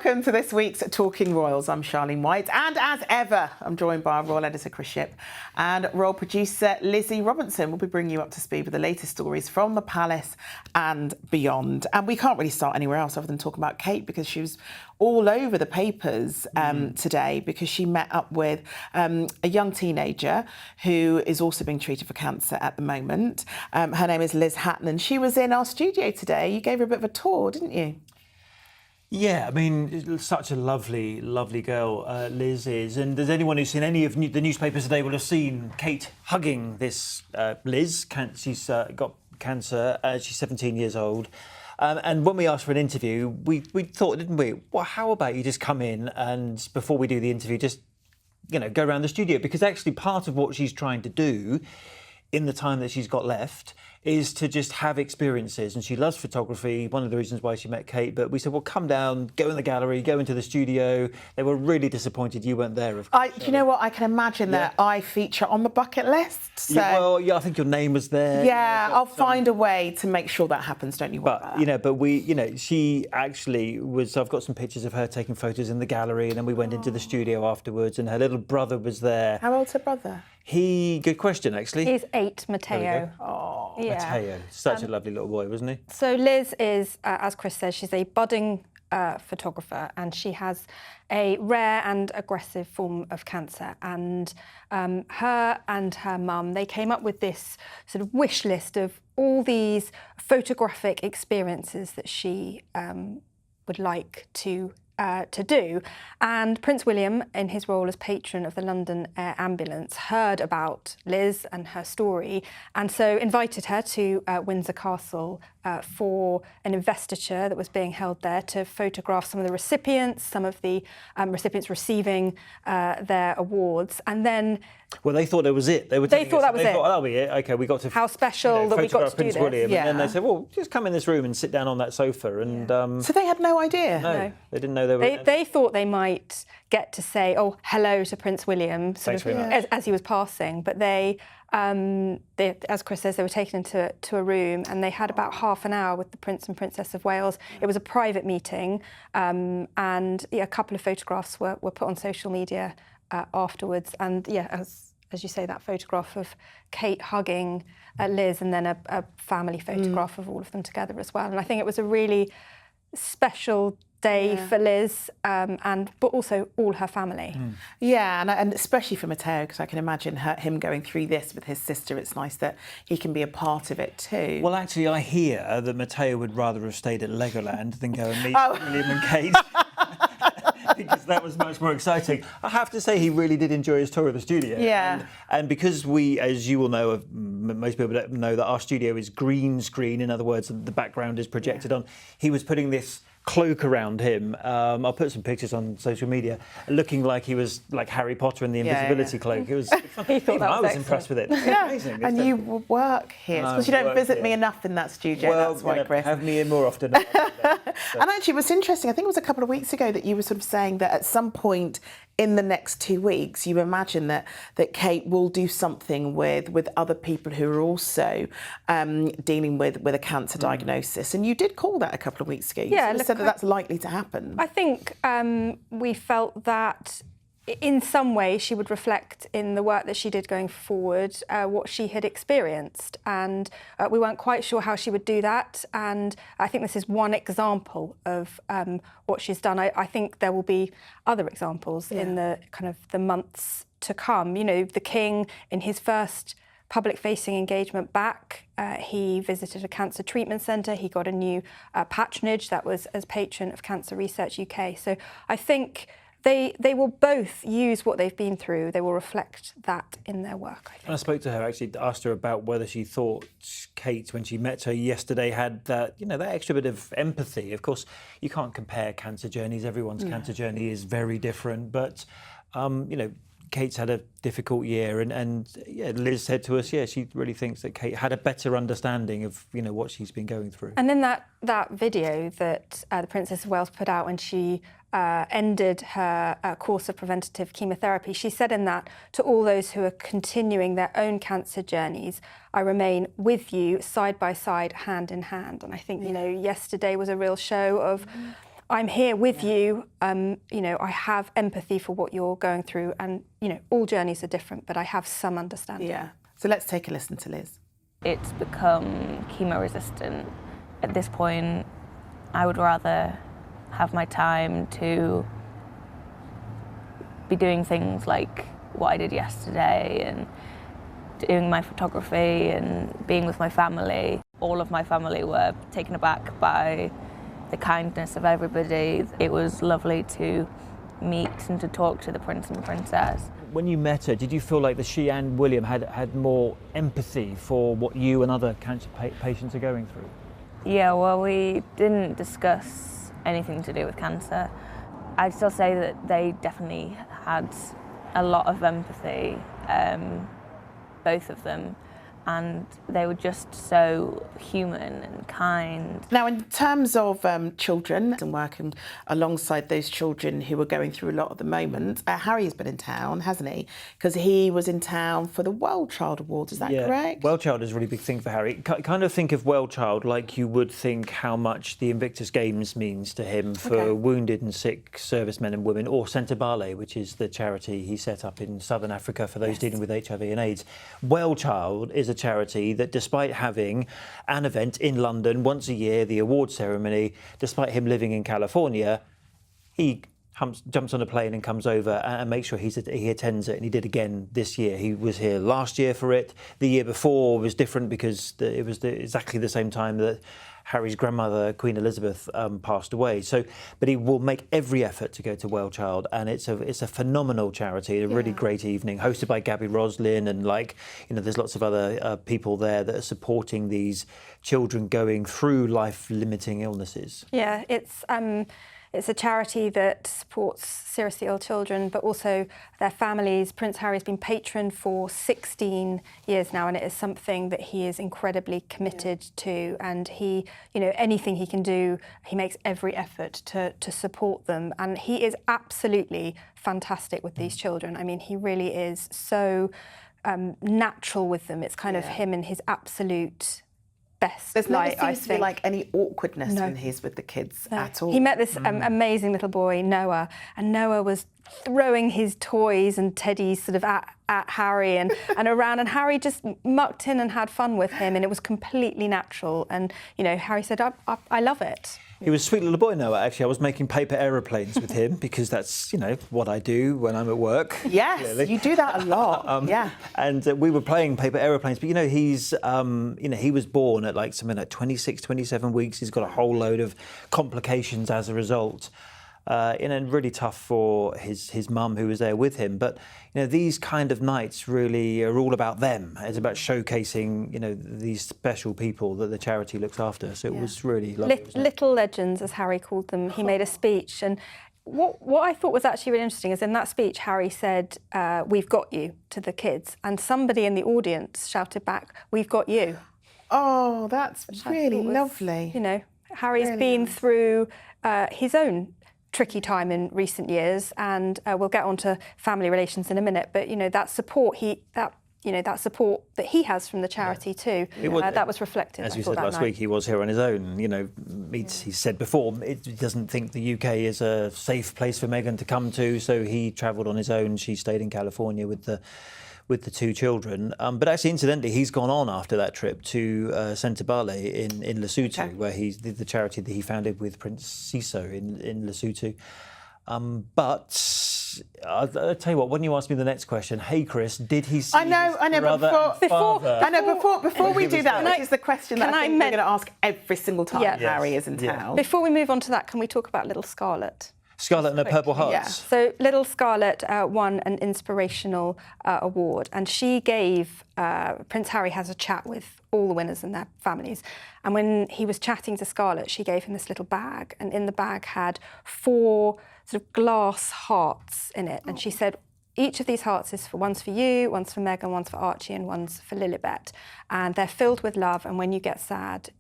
Welcome to this week's Talking Royals. I'm Charlene White, and as ever, I'm joined by our Royal Editor Chris Shipp and Royal Producer Lizzie Robinson. We'll be bringing you up to speed with the latest stories from the palace and beyond. And we can't really start anywhere else other than talking about Kate, because she was all over the papers today, because she met up with a young teenager who is also being treated for cancer at the moment. Her name is Liz Hatton, and she was in our studio today. You gave her a bit of a tour, didn't you? Yeah, I mean, such a lovely, lovely girl, Liz is. And does anyone who's seen any of the newspapers today will have seen Kate hugging this Liz. She's got cancer. She's 17 years old. And when we asked for an interview, we thought, didn't we? Well, how about you just come in and before we do the interview, just, go around the studio? Because actually part of what she's trying to do in the time that she's got left is to just have experiences, and she loves photography, one of the reasons why she met Kate. But we said, well, come down, go in the gallery, go into the studio. They were really disappointed you weren't there, of course. Do you know what? I can imagine that I feature on the bucket list. So I think your name was there. Yeah, I'll find a way to make sure that happens, don't you? She actually was, I've got some pictures of her taking photos in the gallery, and then we went into the studio afterwards, and her little brother was there. How old's her brother? Good question, actually. He's 8, Matteo. Oh, yeah. Matteo. Such a lovely little boy, wasn't he? So Liz is, as Chris says, she's a budding photographer, and she has a rare and aggressive form of cancer. And her and her mum, they came up with this sort of wish list of all these photographic experiences that she would like to do. And Prince William, in his role as patron of the London Air Ambulance, heard about Liz and her story, and so invited her to Windsor Castle for an investiture that was being held there to photograph some of the recipients, some of the recipients receiving their awards. And then they thought that was it. They thought that was it. They thought, that'll be it. OK, we got to... How special that we got to do Prince this. William. Yeah. And then they said, well, just come in this room and sit down on that sofa. And So they had no idea? No, they didn't know they thought they might get to say, oh, hello to Prince William as he was passing. But they, as Chris says, they were taken into a room, and they had about half an hour with the Prince and Princess of Wales. It was a private meeting, and a couple of photographs were put on social media afterwards. And as you say, that photograph of Kate hugging Liz, and then a family photograph of all of them together as well. And I think it was a really special day for Liz, but also all her family. Yeah, and especially for Matteo, because I can imagine him going through this with his sister. It's nice that he can be a part of it too. Well, actually, I hear that Matteo would rather have stayed at Legoland than go and meet William and Kate. Because that was much more exciting. I have to say, he really did enjoy his tour of the studio. Yeah. And because we, as you will know, most people don't know that our studio is green screen, in other words, the background is projected on, he was putting this cloak around him. I'll put some pictures on social media, looking like he was like Harry Potter in the invisibility cloak. It was fun. I was impressed with it. Yeah. Amazing. And you work here, because you don't visit me enough in that studio. Well, that's why, Chris. Have me in more often. And actually, what's interesting, I think it was a couple of weeks ago that you were sort of saying that at some point in the next 2 weeks, you imagine that Kate will do something with other people who are also dealing with a cancer diagnosis. And you did call that a couple of weeks ago. You sort of said that that's likely to happen. I think we felt that in some way she would reflect in the work that she did going forward what she had experienced, and we weren't quite sure how she would do that. And I think this is one example of what she's done. I think there will be other examples in the kind of the months to come. The King, in his first public-facing engagement back, he visited a cancer treatment centre. He got a new patronage that was as patron of Cancer Research UK. So I think they will both use what they've been through. They will reflect that in their work, I think. And I spoke to her, actually, asked her about whether she thought Kate, when she met her yesterday, had that, that extra bit of empathy. Of course, you can't compare cancer journeys. Everyone's cancer journey is very different. But, Kate's had a difficult year, and Liz said to us, she really thinks that Kate had a better understanding of, what she's been going through. And then that video that the Princess of Wales put out when she ended her course of preventative chemotherapy, she said in that, to all those who are continuing their own cancer journeys, I remain with you, side by side, hand in hand. And I think, yesterday was a real show I'm here with you. You know, I have empathy for what you're going through, and you know, all journeys are different, but I have some understanding. Yeah. So let's take a listen to Liz. It's become chemo resistant. At this point, I would rather have my time to be doing things like what I did yesterday and doing my photography and being with my family. All of my family were taken aback by the kindness of everybody. It was lovely to meet and to talk to the prince and princess. When you met her, did you feel like that she and William had more empathy for what you and other cancer patients are going through? Yeah, well, we didn't discuss anything to do with cancer. I'd still say that they definitely had a lot of empathy, both of them, and they were just so human and kind. Now, in terms of children and working alongside those children who are going through a lot at the moment, Harry's been in town, hasn't he? Because he was in town for the WellChild Awards, is that correct? WellChild is a really big thing for Harry. Kind of think of WellChild like you would think how much the Invictus Games means to him for wounded and sick servicemen and women, or Sentebale, which is the charity he set up in southern Africa for those dealing with HIV and AIDS. WellChild is a charity that, despite having an event in London once a year, the award ceremony, despite him living in California, he jumps on a plane and comes over and makes sure he attends it, and he did again this year. He was here last year for it. The year before was different because it was exactly the same time that Harry's grandmother, Queen Elizabeth, passed away. But he will make every effort to go to WellChild, and it's a phenomenal charity, a really great evening, hosted by Gabby Roslin, and there's lots of other people there that are supporting these children going through life-limiting illnesses. Yeah, it's a charity that supports seriously ill children, but also their families. Prince Harry's been patron for 16 years now, and it is something that he is incredibly committed to. And he, anything he can do, he makes every effort to support them. And he is absolutely fantastic with these children. I mean, he really is so natural with them. It's kind of him and his absolute best. There's never seems to be like any awkwardness when he's with the kids at all. He met this amazing little boy, Noah, and Noah was throwing his toys and teddies sort of at Harry and around, and Harry just mucked in and had fun with him, and it was completely natural. And Harry said, I love it. He was a sweet little boy, Noah, actually. I was making paper aeroplanes with him because that's, what I do when I'm at work. Yes, clearly. You do that a lot, And we were playing paper aeroplanes, but, he's, he was born at something like 26, 27 weeks. He's got a whole load of complications as a result. And really tough for his mum who was there with him. But these kind of nights really are all about them. It's about showcasing these special people that the charity looks after. So it was really lovely. Little legends, as Harry called them. He made a speech, and what I thought was actually really interesting is in that speech Harry said, "We've got you" to the kids, and somebody in the audience shouted back, "We've got you." Oh, that's really lovely. Harry's been through his own tricky time in recent years, and we'll get on to family relations in a minute, but that support that support that he has from the charity too, that was reflected. As we said last week, he was here on his own. He said before, he doesn't think the UK is a safe place for Meghan to come to, so he travelled on his own. She stayed in California with the two children. But actually, incidentally, he's gone on after that trip to Sentebale in Lesotho, where he's the charity that he founded with Prince Siso in Lesotho. But I'll tell you what, when you ask me the next question, hey Chris, did he see his brother and father? Before we do that, which is the question that I think we're going to ask every single time Harry is in town. Before we move on to that, can we talk about little Scarlett? Scarlett and her Purple Hearts. Yeah. So little Scarlett won an inspirational award, and she gave, Prince Harry has a chat with all the winners and their families, and when he was chatting to Scarlett, she gave him this little bag, and in the bag had 4 sort of glass hearts in it, and she said, each of these hearts is one's for you, one's for Meghan, one's for Archie, and one's for Lilibet, and they're filled with love, and when you get sad,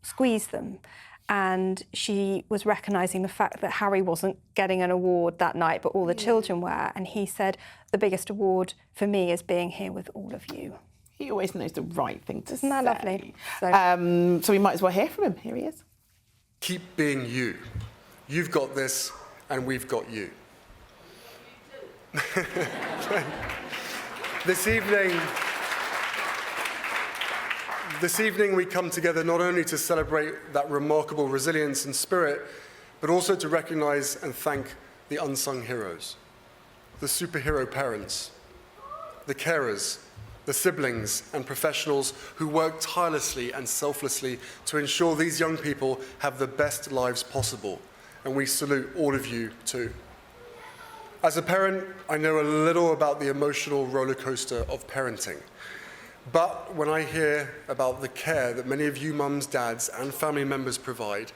squeeze them. And she was recognising the fact that Harry wasn't getting an award that night, but all the children were. And he said, the biggest award for me is being here with all of you. He always knows the right thing to say. Isn't that lovely? So we might as well hear from him. Here he is. Keep being you. You've got this, and we've got you. This evening we come together not only to celebrate that remarkable resilience and spirit, but also to recognise and thank the unsung heroes, the superhero parents, the carers, the siblings and professionals who work tirelessly and selflessly to ensure these young people have the best lives possible. And we salute all of you too. As a parent, I know a little about the emotional roller coaster of parenting. But when I hear about the care that many of you mums, dads and family members provide,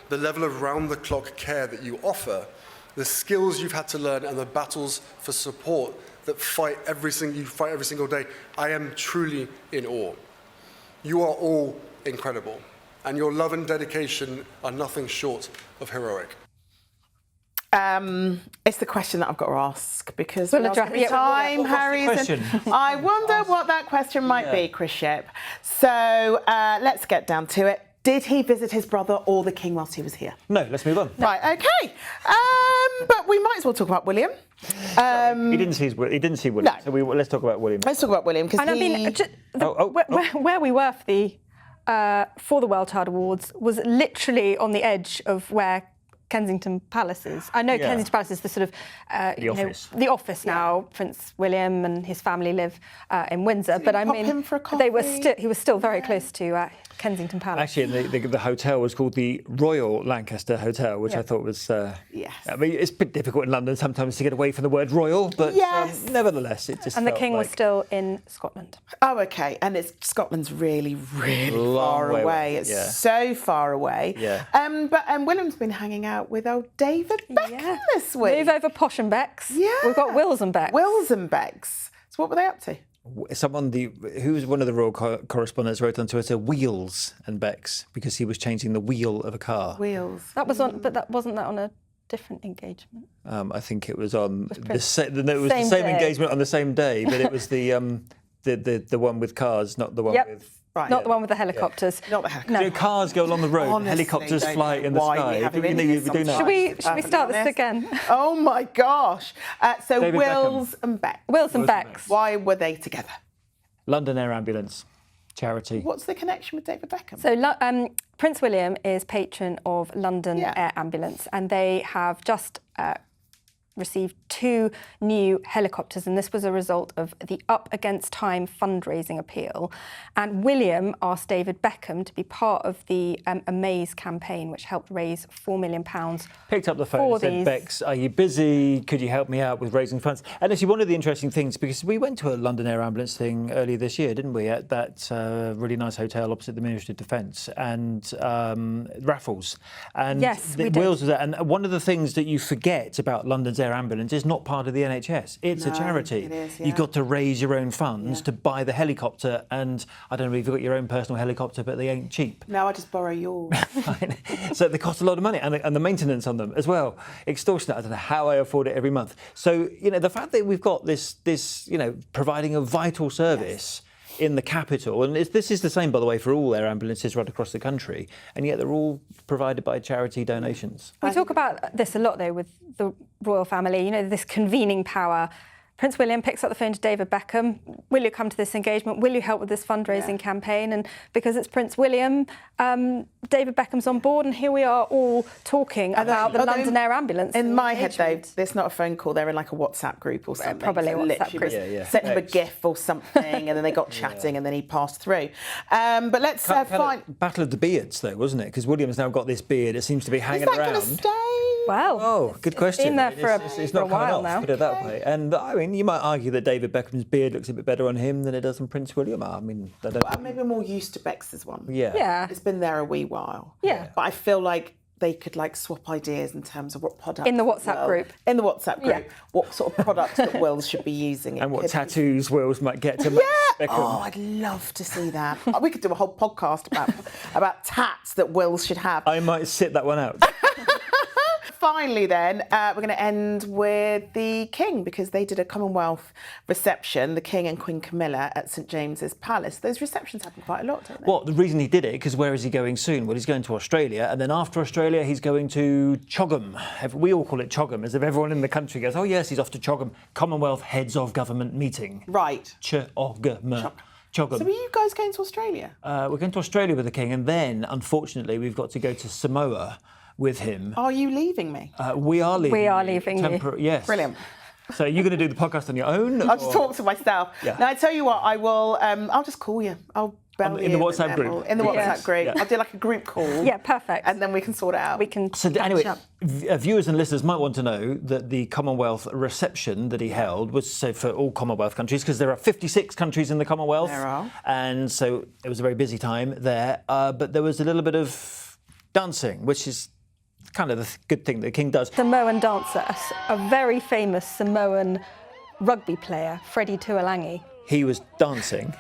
the level of round-the-clock care that you offer, the skills you've had to learn and the battles for support that you fight every single day, I am truly in awe. You are all incredible, and your love and dedication are nothing short of heroic. It's the question that I've got to ask because We'll we're address- every yeah, time, what's the Harry. question? I wonder what that question might be, Chris Ship. So let's get down to it. Did he visit his brother or the king whilst he was here? No, let's move on. Right, okay. But we might as well talk about William. He didn't see William, No. so let's talk about William. Let's talk about William because And I mean, where we were for the WellChild Awards was literally on the edge of where Kensington Palace is. I know Yeah. Kensington Palace is the sort of the office now. Prince William and his family live in Windsor, but I pop mean, him for a they were coffee? he was still very close to Kensington Palace. Actually, the hotel was called the Royal Lancaster Hotel, which I thought was... Yes. I mean, it's a bit difficult in London sometimes to get away from the word royal, but Yes. nevertheless, it just And the felt king was like- still in Scotland. Oh, okay. And Scotland's really, really Long far way away. away, It's yeah. so far away. Yeah. But William's been hanging out with old David Beckham this week. Move over Posh and Becks. Yeah. We've got Wills and Becks. Wills and Becks. So what were they up to? who was one of the royal correspondents wrote on Twitter, Wheels and Becks, because he was changing the wheel of a car. Wheels. That was on, but wasn't that on a different engagement? I think it was on Prince. it was the Same same day. engagement on the same day, but it was the one with cars, not the one Yep. with... Right. Not the one with the helicopters. Not the helicopter. No. You know, cars go along the road, Honestly, helicopters don't fly know in the why we sky. have him in You here do know. sometimes. Should we Perfectly start this honest. again? Oh my gosh. So David Wills and Becks. Wills and Becks. Why were they together? London Air Ambulance charity. What's the connection with David Beckham? So Prince William is patron of London Yeah. Air Ambulance, and they have just received 2 new helicopters, and this was a result of the Up Against Time fundraising appeal. And William asked David Beckham to be part of the Amaze campaign, which helped raise £4 million. Picked up the phone for and said, these. Bex, are you busy? Could you help me out with raising funds? And actually, one of the interesting things, because we went to a London Air Ambulance thing earlier this year, didn't we, at that really nice hotel opposite the Ministry of Defence, and Raffles. And Yes, we did. Wales was there. And one of the things that you forget about London's Air Ambulance is not part of the NHS. It's a charity. it is, You've yeah. got to raise your own funds to buy the helicopter. And I don't know if you've got your own personal helicopter, but they ain't cheap. No, I just borrow yours. So they cost a lot of money, and the maintenance on them as well, extortionate. I don't know how I afford it every month. So the fact that we've got this providing a vital service in the capital, and this is the same, by the way, for all air ambulances right across the country, and yet they're all provided by charity donations. We talk about this a lot, though, with the royal family, this convening power. Prince William picks up the phone to David Beckham. Will you come to this engagement? Will you help with this fundraising campaign? And because it's Prince William, David Beckham's on board, and here we are all talking about the London Air Ambulance. In my head, though, engagement. it's not a phone call. They're in like a WhatsApp group or something. Probably a WhatsApp literally group. Yeah. Sent him a X. GIF or something, and then they got chatting, and then he passed through. But let's find. Battle of the beards, though, wasn't it? Because William's now got this beard. It seems to be Is hanging that around. going to stay? Well, Oh, good it's question. been there for It's for a not coming while off, now. put it that way. And I mean, you might argue that David Beckham's beard looks a bit better on him than it does on Prince William. I mean, I don't. Maybe more used to Bex's one. Yeah. Yeah. It's been there a wee while. Yeah. But I feel like they could swap ideas in terms of what products. In the WhatsApp group. In the WhatsApp group. Yeah. What sort of products that Wills should be using. It And what could be- tattoos Wills might get to match Beckham. Oh, I'd love to see that. We could do a whole podcast about tats that Wills should have. I might sit that one out. finally then, we're going to end with the King, because they did a Commonwealth reception, the King and Queen Camilla at St James's Palace. Those receptions happen quite a lot, don't they? Well, the reason he did it, because where is he going soon? Well, he's going to Australia, and then after Australia, he's going to Chogham. We all call it Chogham, as if everyone in the country goes, oh yes, he's off to Chogham. Commonwealth Heads of Government meeting. Right. Chogham. So are you guys going to Australia? We're going to Australia with the King, and then, unfortunately, we've got to go to Samoa with him. Are you leaving me? We are leaving. We are leaving you. Yes. Brilliant. So you're going to do the podcast on your own? I'll just talk to myself. Yeah. Now, I tell you what, I will. I'll just call you. I'll bell you in the WhatsApp group. In the WhatsApp group. Yeah. I'll do like a group call. Yeah, perfect. And then we can sort it out. we can. So catch anyway, up. viewers and listeners might want to know that the Commonwealth reception that he held was so for all Commonwealth countries, because there are 56 countries in the Commonwealth. There are. And so it was a very busy time there. But there was a little bit of dancing, which is kind of the good thing that the King does. Samoan dancer, a very famous Samoan rugby player, Freddie Tuolangi. He was dancing.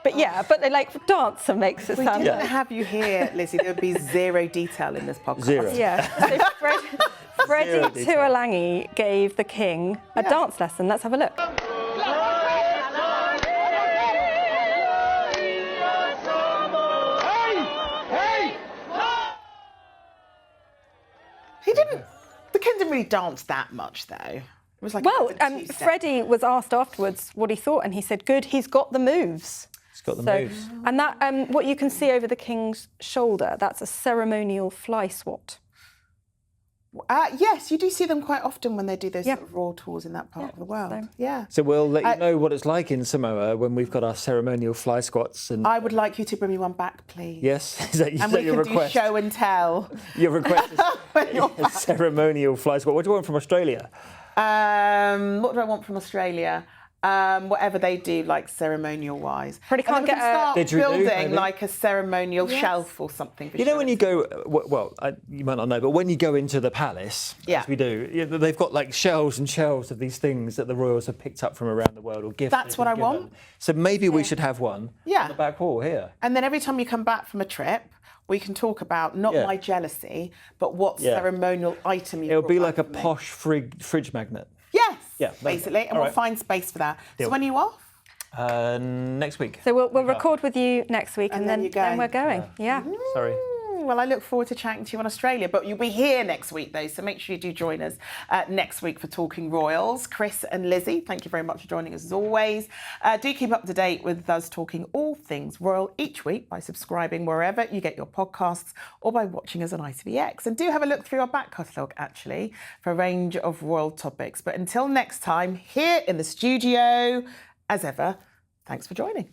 But yeah, but they like dancer makes it If we sound. didn't have you here, Lizzie, there would be zero detail in this podcast. Zero. Yeah. So Freddie Zero detail. Tuolangi gave the King a dance lesson. Let's have a look. He didn't. The King didn't really dance that much, though. It was like Well, a two-step. Freddie was asked afterwards what he thought, and he said, "Good, he's got the moves." He's got the So, moves. and that what you can see over the King's shoulder, that's a ceremonial fly swat. Yes, you do see them quite often when they do those Yep. sort of royal tours in that part of the world. so- Yeah. So we'll let you know what it's like in Samoa when we've got our ceremonial fly squats. And I would like you to bring me one back, please. yes, is that, And we your can request? do show and tell. Your request is When you're a ceremonial fly squat. What do you want from Australia? What do I want from Australia? Whatever they do, like ceremonial-wise. Freddie And then can't we get can start Didgeridoo, building maybe? like a ceremonial shelf or something. For You know, show when and you go, you might not know, but when you go into the palace, Yeah. as we do, they've got like shelves and shelves of these things that the royals have picked up from around the world or gifts. That's they've what been I want. given. So maybe we should have one Yeah. on the back wall here. And then every time you come back from a trip, we can talk about not Yeah. my jealousy, but what Yeah. ceremonial item you It'll brought be back like a for me. posh fridge magnet. Yes, Yeah, lovely. basically, and All we'll right. find space for that. Deal. So when are you off? Next week. So we'll record with you next week, And and then then, you're going. we're going. Yeah. Sorry. Well, I look forward to chatting to you in Australia, but you'll be here next week, though, so make sure you do join us next week for Talking Royals. Chris and Lizzie, thank you very much for joining us as always. Do keep up to date with us talking all things royal each week by subscribing wherever you get your podcasts or by watching us on ITVX. And do have a look through our back catalogue, actually, for a range of royal topics. But until next time, here in the studio, as ever, thanks for joining.